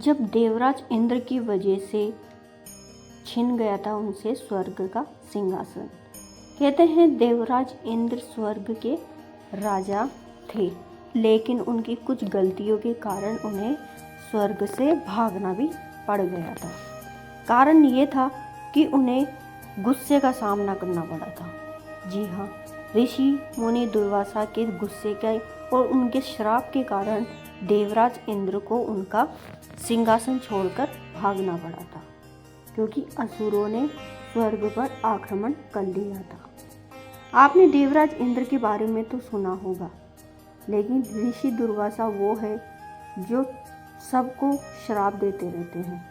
जब देवराज इंद्र की वजह से छिन गया था उनसे स्वर्ग का सिंहासन। कहते हैं देवराज इंद्र स्वर्ग के राजा थे, लेकिन उनकी कुछ गलतियों के कारण उन्हें स्वर्ग से भागना भी पड़ गया था। कारण ये था कि उन्हें गुस्से का सामना करना पड़ा था। जी हाँ, ऋषि मुनि दुर्वासा के गुस्से के और उनके श्राप के कारण देवराज इंद्र को उनका सिंहासन छोड़कर भागना पड़ा था, क्योंकि असुरों ने स्वर्ग पर आक्रमण कर लिया था। आपने देवराज इंद्र के बारे में तो सुना होगा, लेकिन ऋषि दुर्वासा वो है जो सबको श्राप देते रहते हैं।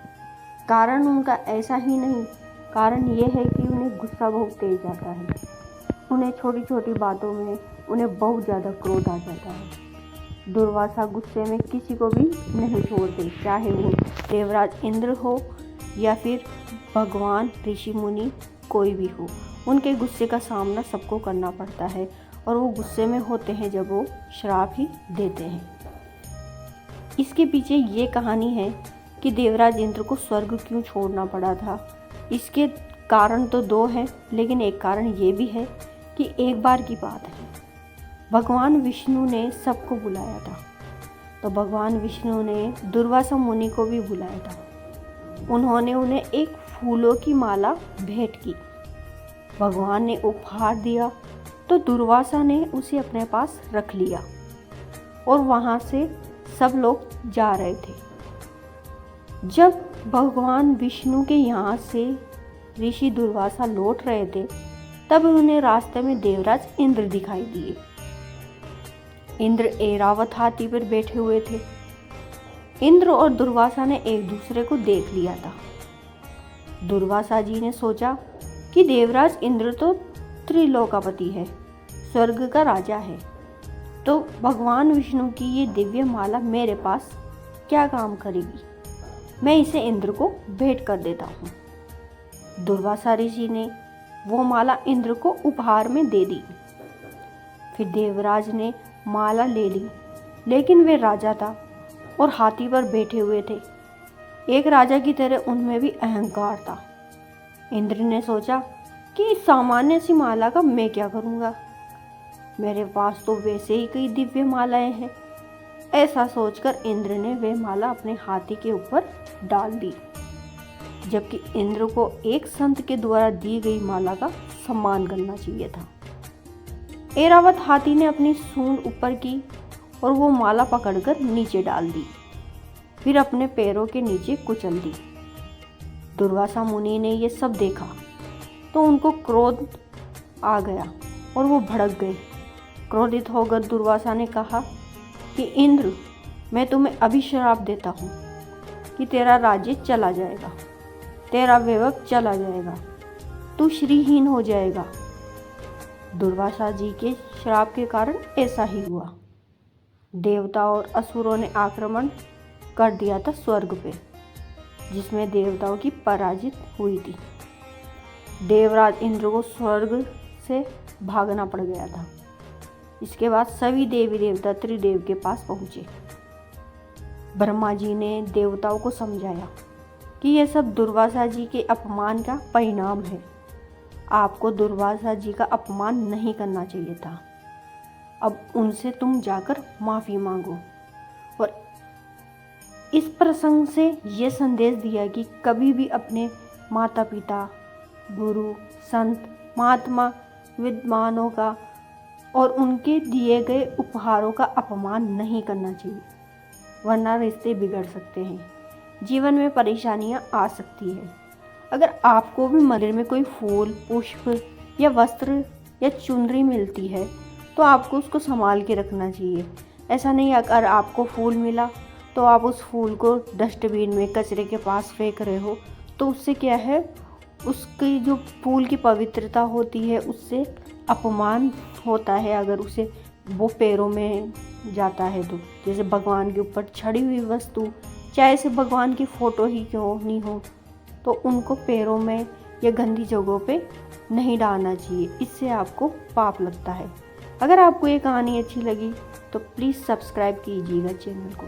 कारण उनका ऐसा ही नहीं, कारण ये है कि उन्हें गुस्सा बहुत तेज आता है। उन्हें छोटी छोटी बातों में उन्हें बहुत ज़्यादा क्रोध आ जाता है। दुर्वासा गुस्से में किसी को भी नहीं छोड़ते, चाहे वो देवराज इंद्र हो या फिर भगवान ऋषि मुनि, कोई भी हो। उनके गुस्से का सामना सबको करना पड़ता है और वो गुस्से में होते हैं जब वो श्राप ही देते हैं। इसके पीछे ये कहानी है कि देवराज इंद्र को स्वर्ग क्यों छोड़ना पड़ा था। इसके कारण तो दो हैं, लेकिन एक कारण ये भी है कि एक बार की बात है, भगवान विष्णु ने सबको बुलाया था। तो भगवान विष्णु ने दुर्वासा मुनि को भी बुलाया था। उन्होंने उन्हें एक फूलों की माला भेंट की। भगवान ने उपहार दिया तो दुर्वासा ने उसे अपने पास रख लिया और वहाँ से सब लोग जा रहे थे। जब भगवान विष्णु के यहाँ से ऋषि दुर्वासा लौट रहे थे, तब उन्हें रास्ते में देवराज इंद्र दिखाई दिए। इंद्र ऐरावत हाथी पर बैठे हुए थे। इंद्र और दुर्वासा ने एक दूसरे को देख लिया था। दुर्वासा जी ने सोचा कि देवराज इंद्र तो त्रिलोकापति है, स्वर्ग का राजा है, तो भगवान विष्णु की ये दिव्य माला मेरे पास क्या काम करेगी, मैं इसे इंद्र को भेंट कर देता हूँ। दुर्वासा ऋषि ने वो माला इंद्र को उपहार में दे दी। फिर देवराज ने माला ले ली, लेकिन वे राजा था और हाथी पर बैठे हुए थे। एक राजा की तरह उनमें भी अहंकार था। इंद्र ने सोचा कि इस सामान्य सी माला का मैं क्या करूँगा, मेरे पास तो वैसे ही कई दिव्य मालाएं हैं। ऐसा सोचकर इंद्र ने वह माला अपने हाथी के ऊपर डाल दी, जबकि इंद्र को एक संत के द्वारा दी गई माला का सम्मान करना चाहिए था। ऐरावत हाथी ने अपनी सूंड ऊपर की और वो माला पकड़कर नीचे डाल दी, फिर अपने पैरों के नीचे कुचल दी। दुर्वासा मुनि ने ये सब देखा तो उनको क्रोध आ गया और वो भड़क गए। क्रोधित होकर दुर्वासा ने कहा कि इंद्र, मैं तुम्हें अभी श्राप देता हूँ कि तेरा राज्य चला जाएगा, तेरा वैभव चला जाएगा, तू श्रीहीन हो जाएगा। दुर्वासा जी के श्राप के कारण ऐसा ही हुआ। देवता और असुरों ने आक्रमण कर दिया था स्वर्ग पे, जिसमें देवताओं की पराजित हुई थी। देवराज इंद्र को स्वर्ग से भागना पड़ गया था। इसके बाद सभी देवी देवता त्रिदेव के पास पहुँचे। ब्रह्मा जी ने देवताओं को समझाया कि यह सब दुर्वासा जी के अपमान का परिणाम है। आपको दुर्वासा जी का अपमान नहीं करना चाहिए था। अब उनसे तुम जाकर माफ़ी मांगो। और इस प्रसंग से ये संदेश दिया कि कभी भी अपने माता पिता, गुरु, संत, महात्मा, विद्वानों का और उनके दिए गए उपहारों का अपमान नहीं करना चाहिए, वरना रिश्ते बिगड़ सकते हैं, जीवन में परेशानियां आ सकती है। अगर आपको भी मंदिर में कोई फूल, पुष्प या वस्त्र या चुनरी मिलती है तो आपको उसको संभाल के रखना चाहिए। ऐसा नहीं अगर आपको फूल मिला तो आप उस फूल को डस्टबिन में कचरे के पास फेंक रहे हो, तो उससे क्या है, उसकी जो फूल की पवित्रता होती है उससे अपमान होता है। अगर उसे वो पैरों में जाता है तो, जैसे भगवान के ऊपर चढ़ी हुई वस्तु, चाहे से भगवान की फ़ोटो ही क्यों नहीं हो, तो उनको पैरों में या गंदी जगहों पे नहीं डालना चाहिए, इससे आपको पाप लगता है। अगर आपको ये कहानी अच्छी लगी तो प्लीज़ सब्सक्राइब कीजिएगा चैनल को।